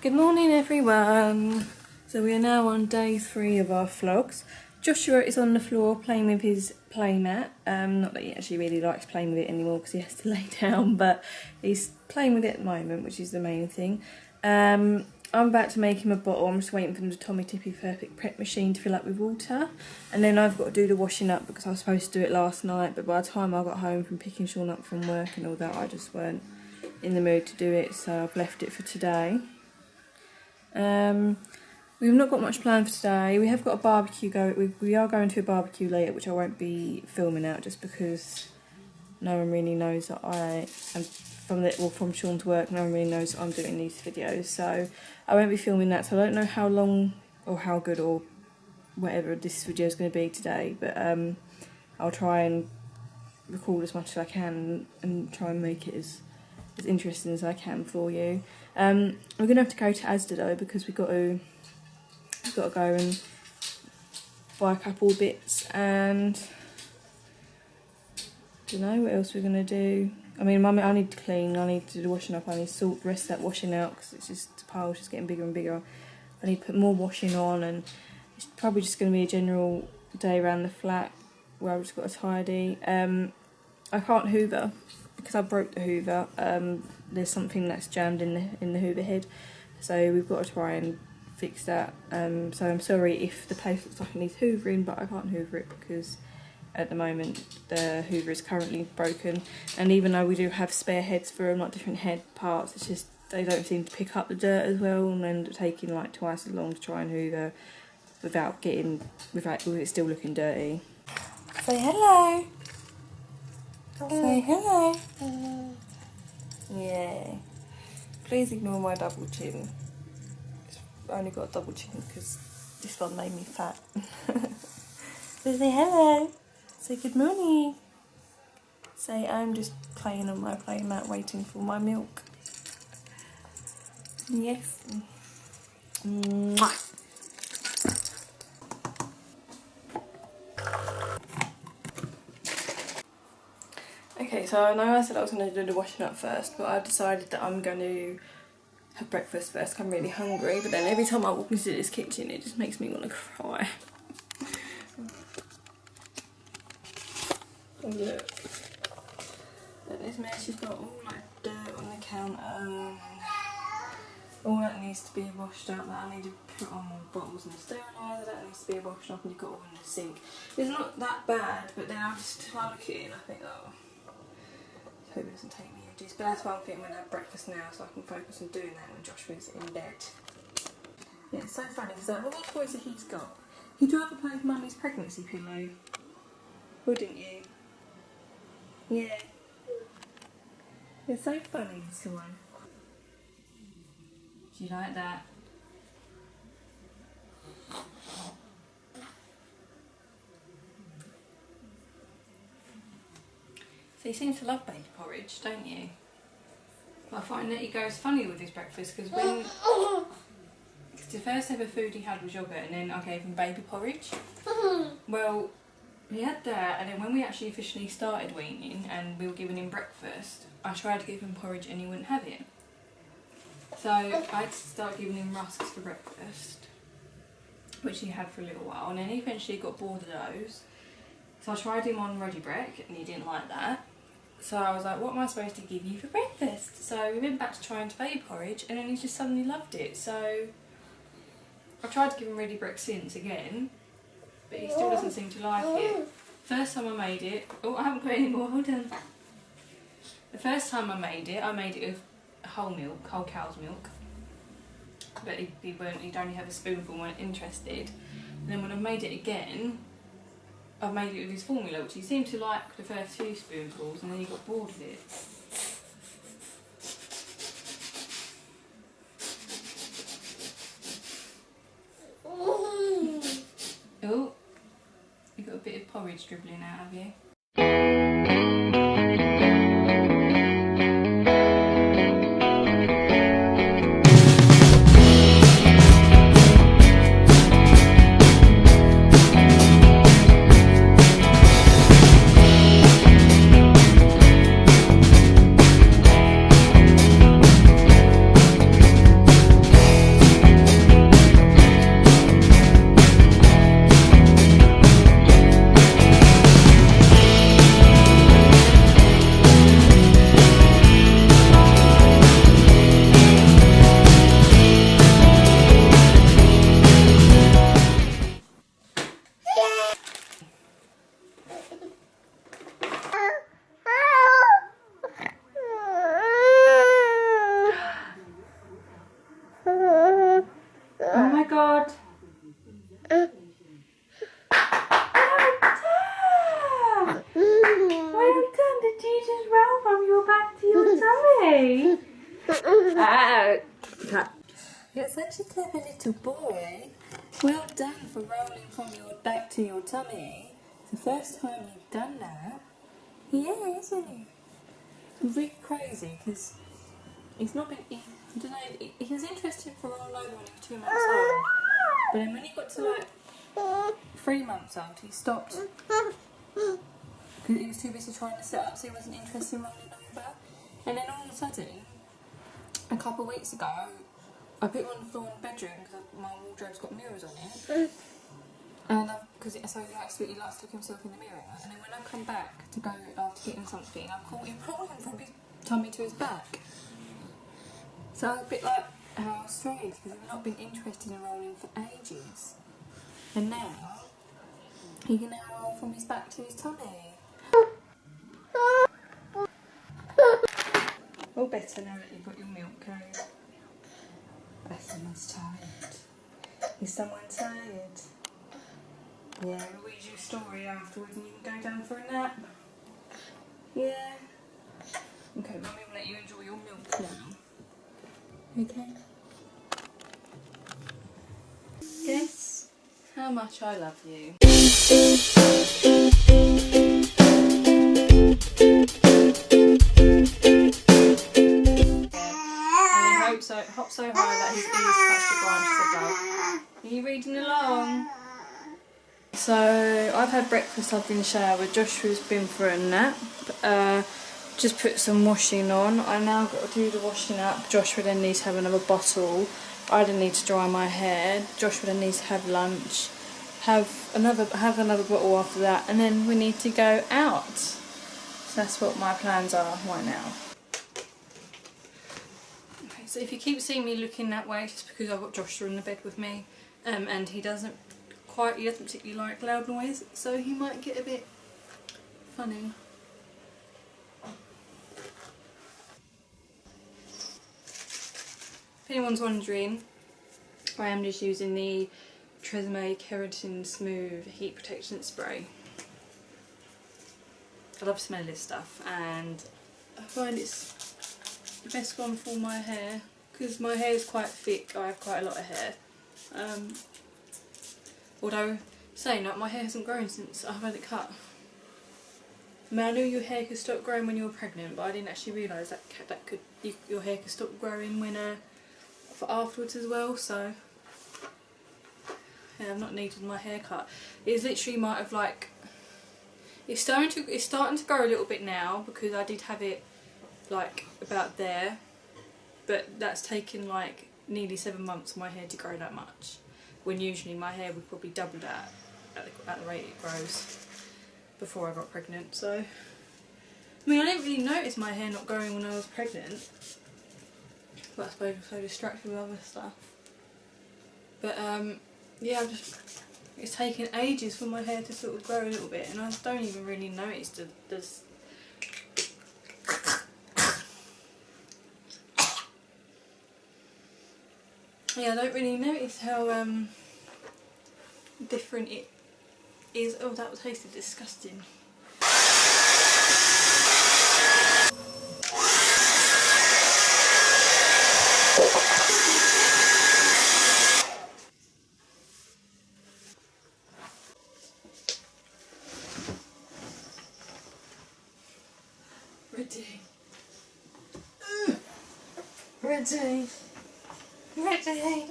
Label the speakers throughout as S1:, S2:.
S1: Good morning everyone. So we are now on day 3 of our vlogs. Joshua is on the floor playing with his playmat. Not that he actually really likes playing with it anymore because he has to lay down, but he's playing with it at the moment, which is the main thing. I'm about to make him a bottle. I'm just waiting for the Tommee Tippee Perfect Prep machine to fill up with water. And then I've got to do the washing up because I was supposed to do it last night, but by the time I got home from picking Sean up from work and all that, I just weren't in the mood to do it, so I've left it for today. We've not got much planned for today. We have got a barbecue we are going to a barbecue later, which I won't be filming out just because no one really knows that I am from Sean's work. No one really knows that I'm doing these videos, so I won't be filming that. So I don't know how long or how good or whatever this video is going to be today, but I'll try and record as much as I can and try and make it as interesting as I can for you. We're going to have to go to Asda though because we've got to go and buy a couple of bits, and I don't know what else we're going to do. I mean, I need to clean, I need to do the washing up, I need to sort the rest of that washing out because it's just, the pile's just getting bigger and bigger. I need to put more washing on, and it's probably just going to be a general day around the flat where I've just got to tidy. I can't hoover because I broke the hoover. There's something that's jammed in the hoover head, so we've got to try and fix that. So I'm sorry if the place looks like it needs hoovering, but I can't hoover it because at the moment the hoover is currently broken, and even though we do have spare heads for like different head parts, it's just they don't seem to pick up the dirt as well, and end up taking like twice as long to try and hoover without it still looking dirty. Say hello. Say hello. Yeah. Please ignore my double chin. I only got a double chin because this one made me fat. So say hello. Say good morning. Say I'm just playing on my playmat waiting for my milk. Yes. Mwah. Okay, so I know I said I was going to do the washing up first, but I've decided that I'm going to have breakfast first. I'm really hungry, but then every time I walk into this kitchen it just makes me want to cry. Oh, look. But this mess has got all like dirt on the counter. All that needs to be washed up, that I need to put on more bottles and steriliser, that needs to be washed up, and you've got all in the sink. It's not that bad, but then I just look at it and I think, oh, I hope it doesn't take me ages. But that's why I'm thinking I'm going to have breakfast now so I can focus on doing that when Joshua's in bed. Yeah, it's so funny because what toys that he's got? He'd rather play with Mummy's pregnancy pillow, wouldn't you? Yeah. It's so funny, this one. Do you like that? So you seem to love baby porridge, don't you? But I find that he goes funny with his breakfast because the first ever food he had was yogurt, and then I gave him baby porridge. Well, he had that, and then when we actually officially started weaning and we were giving him breakfast, I tried to give him porridge and he wouldn't have it. So I had to start giving him rusks for breakfast, which he had for a little while, and then he eventually got bored of those. So I tried him on Ready Brek and he didn't like that. So I was like, what am I supposed to give you for breakfast? So we went back to trying baby porridge, and then he just suddenly loved it. So I tried to give him Ready Brek since again, but he still doesn't seem to like it. First time I made it, oh, I haven't got any more, hold on. The first time I made it with whole milk, whole cow's milk. But he'd only have a spoonful and weren't interested. And then when I made it again, I made it with his formula, which he seemed to like the first few spoonfuls, and then he got bored of it. Oh, you got a bit of porridge dribbling out of you.
S2: You're such a clever little boy. Well done for rolling from your back to your tummy. It's the first time you've done that. Yeah, isn't it? It's really crazy because he's not been. I don't know. He was interested for roll over when he was 2 months old, but then when he got to like 3 months old, he stopped because he was too busy trying to sit up, so he wasn't interested in rolling over. And then all of a sudden, a couple of weeks ago, I put him on the floor in the bedroom because my wardrobe's got mirrors on it. And because so he likes to look himself in the mirror. And then when I come back to go after getting something, I caught him rolling from his tummy to his back. So I was a bit like, how strange, because I've not been interested in rolling for ages. And now, he can now roll from his back to his tummy. All better now that you've got your milk, Carrie. Someone's tired. Is someone tired? Yeah, we'll read you a story afterwards and you can go down for a nap. Yeah. Okay, Mummy will let you enjoy your milk now. Okay?
S1: Guess how much I love you. Hop so high that his ears touch the branches above. Are you reading along? So I've had breakfast, I've been showered, Joshua's been for a nap, just put some washing on. I now got to do the washing up. Joshua then needs to have another bottle. I then need to dry my hair. Joshua then needs to have lunch, have another bottle after that, and then we need to go out. So that's what my plans are right now. Okay, so if you keep seeing me looking that way, it's just because I've got Joshua in the bed with me, and he doesn't particularly like loud noise, so he might get a bit funny. If anyone's wondering, I am just using the Tresemme Keratin Smooth Heat Protection Spray. I love the smell of this stuff, and I find it's the best one for my hair, because my hair is quite thick. I have quite a lot of hair. Although, saying that, my hair hasn't grown since I've had it cut. I mean, I knew your hair could stop growing when you were pregnant, but I didn't actually realise that your hair could stop growing when for afterwards as well. So yeah, I've not needed my hair cut. It's literally might have like it's starting to grow a little bit now, because I did have it like about there, but that's taken like nearly 7 months for my hair to grow that much, when usually my hair would probably double that at the rate it grows before I got pregnant. So I mean, I didn't really notice my hair not growing when I was pregnant, but I suppose I was so distracted with other stuff. But yeah, it's taken ages for my hair to sort of grow a little bit, and I don't even really notice there's yeah, I don't really notice how different it is. Oh, that tasted disgusting. Ready. Ready. Ready.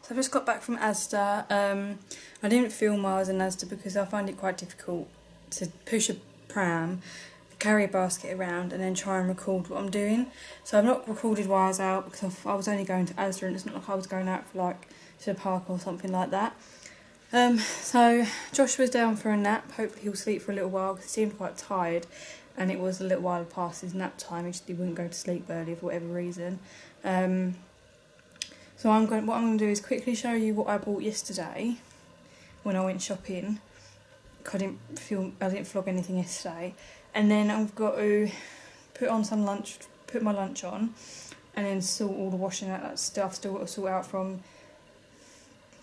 S1: So I've just got back from Asda. I didn't film while I was in Asda because I find it quite difficult to push a pram, carry a basket around and then try and record what I'm doing. So I've not recorded while I was out because I was only going to Asda, and it's not like I was going out for like to the park or something like that. So Joshua's down for a nap. Hopefully he'll sleep for a little while because he seemed quite tired, and it was a little while past his nap time. He wouldn't go to sleep early for whatever reason. So what I'm going to do is quickly show you what I bought yesterday when I went shopping. I didn't vlog anything yesterday, and then I've got to put my lunch on, and then sort all the washing out that stuff. Still got to sort out from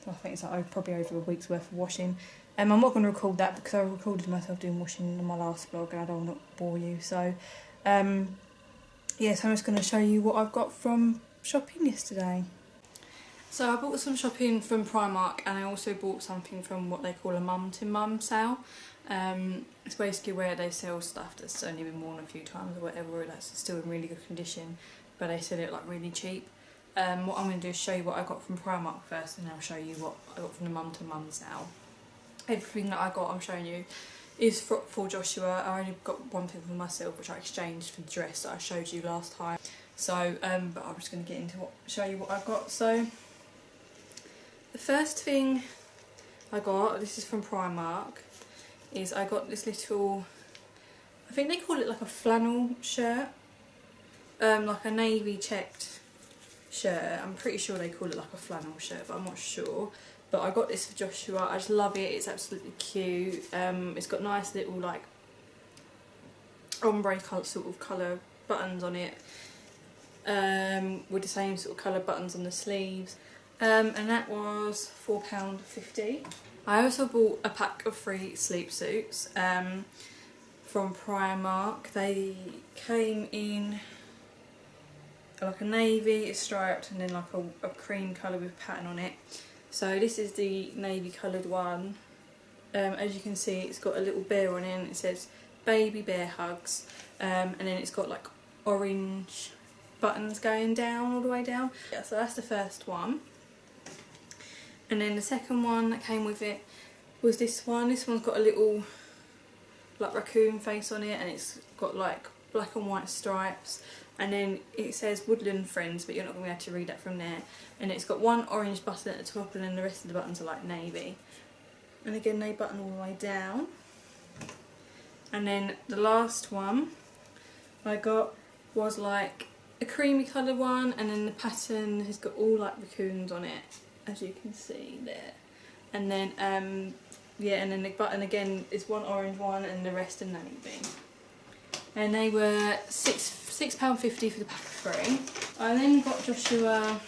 S1: I think it's like probably over a week's worth of washing. I'm not going to record that because I recorded myself doing washing in my last vlog and I don't want to bore you. So, yes, I'm just going to show you what I've got from shopping yesterday. So I bought some shopping from Primark and I also bought something from what they call a mum to mum sale. It's basically where they sell stuff that's only been worn a few times or whatever, that's still in really good condition, but they sell it like really cheap. What I'm going to do is show you what I got from Primark first, and then I'll show you what I got from the mum to mum sale. Everything that I got, I'm showing you, is for Joshua. I only got one thing for myself, which I exchanged for the dress that I showed you last time. So, but I'm just going to get into show you what I got. So, the first thing I got, this is from Primark, is I got this little, I think they call it like a flannel shirt, like a navy checked shirt. I'm pretty sure they call it like a flannel shirt, but I'm not sure. But I got this for Joshua. I just love it. It's absolutely cute. It's got nice little like ombre sort of colour buttons on it, with the same sort of colour buttons on the sleeves. And that was £4.50. I also bought a pack of 3 sleep suits from Primark. They came in like a navy, a striped, and then like a cream colour with pattern on it. So this is the navy coloured one. As you can see, it's got a little bear on it and it says baby bear hugs, and then it's got like orange buttons going down all the way down. Yeah, so that's the first one. And then the second one that came with it was this one. This one's got a little like raccoon face on it, and it's got like black and white stripes, and then it says Woodland Friends, but you're not going to be able to read that from there. And it's got one orange button at the top, and then the rest of the buttons are like navy. And again, they button all the way down. And then the last one I got was like a creamy coloured one, and then the pattern has got all like raccoons on it, as you can see there. And then yeah, and then the button again is one orange one and the rest are navy. And they were £6.50 for the pack of 3. I then got Joshua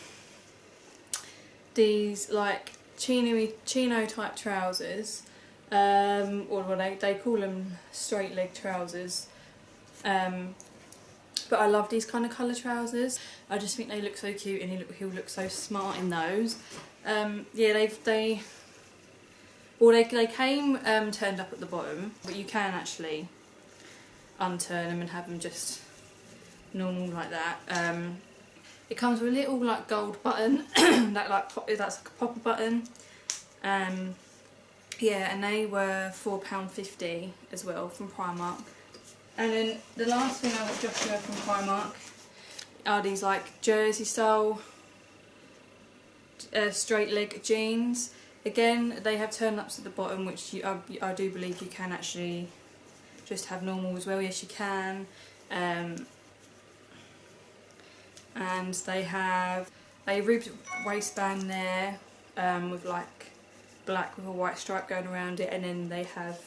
S1: these like chino type trousers, or they call them straight leg trousers, but I love these kind of colour trousers. I just think they look so cute, and he'll look so smart in those. Yeah, they came turned up at the bottom, but you can actually unturn them and have them just normal like that. It comes with a little like gold button that's like a popper button. Yeah, and they were £4.50 as well from Primark. And then the last thing I got Joshua from Primark are these like jersey style straight leg jeans. Again, they have turn ups at the bottom, which I do believe you can actually just have normal as well. Yes, you can. And they have a ribbed waistband there, with like black with a white stripe going around it, and then they have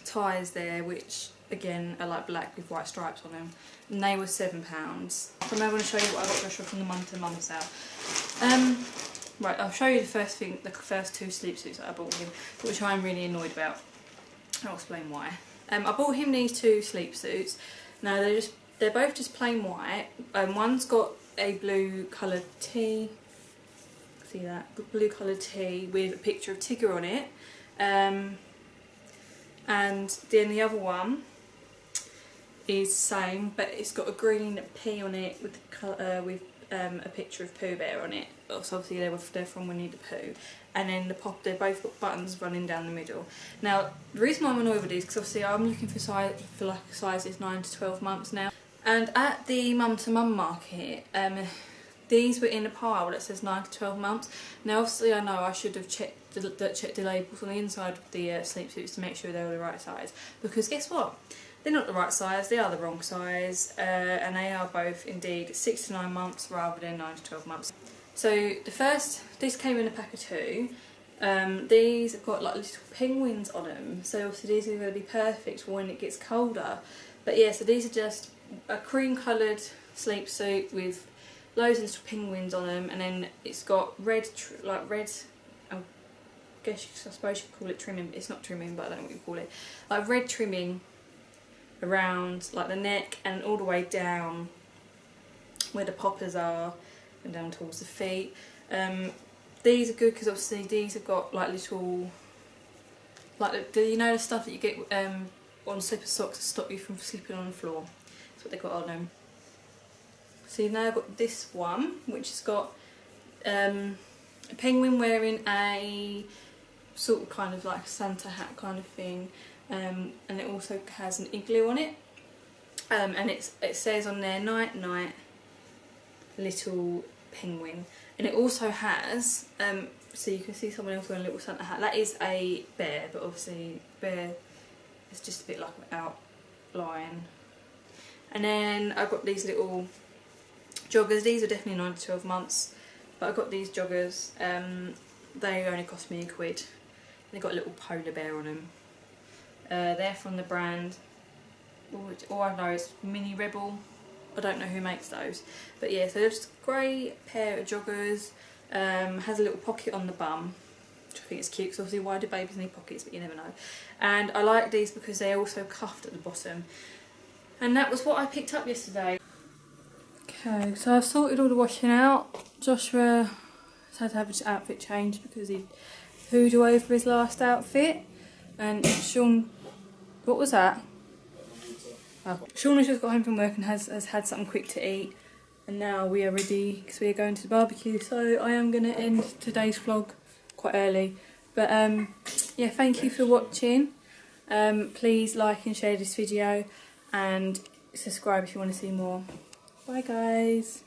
S1: ties there, which again are like black with white stripes on them, and they were £7. So now I'm going to show you what I got Joshua from the mum to mum sale. Right, I'll show you the first 2 sleep suits that I bought him, which I'm really annoyed about. I'll explain why. I bought him these 2 sleep suits. Now they're both just plain white. One's got a blue coloured tee. See that? Blue coloured tee with a picture of Tigger on it. And then the other one is the same, but it's got a green P on it with a picture of Pooh Bear on it. So obviously they're from Winnie the Pooh. And then they've both got buttons running down the middle. Now the reason why I'm annoyed with these, because obviously I'm looking for sizes 9 to 12 months now. And at the mum to mum market, these were in a pile that says 9 to 12 months. Now obviously I know I should have checked the labels on the inside of the sleep suits to make sure they were the right size. Because guess what? They're not the right size, they are the wrong size, and they are both indeed 6 to 9 months rather than 9 to 12 months. So this came in a pack of 2. These have got like little penguins on them, so obviously these are going to be perfect for when it gets colder. But yeah, so these are just a cream coloured sleep suit with loads of little penguins on them, and then it's got red, I suppose you could call it trimming, but it's not trimming, but I don't know what you call it. Like red trimming around like the neck and all the way down where the poppers are and down towards the feet. These are good because obviously these have got like little, like you know the stuff that you get on slipper socks to stop you from slipping on the floor. That's what they got on them. So you've now got this one, which has got a penguin wearing a sort of kind of like a Santa hat kind of thing, and it also has an igloo on it, and it says on there "Night Night Little Penguin," and it also has so you can see someone else wearing a little Santa hat. That is a bear, but obviously bear is just a bit like an outline. And then I've got these little joggers. These are definitely 9 to 12 months, but I got these joggers. They only cost me £1. They've got a little polar bear on them. They're from the brand, all I know is Mini Rebel. I don't know who makes those, but yeah, so they're just a grey pair of joggers. Has a little pocket on the bum, which I think is cute because obviously why do babies need pockets, but you never know. And I like these because they're also cuffed at the bottom. And that was what I picked up yesterday. Okay, so I've sorted all the washing out. Joshua has had to have his outfit changed because he pooed away for his last outfit. And Sean, what was that? Oh. Sean has just got home from work and has had something quick to eat. And now we are ready because we are going to the barbecue. So I am going to end today's vlog quite early. But yeah, thank you for watching. Please like and share this video and subscribe if you want to see more. Bye guys.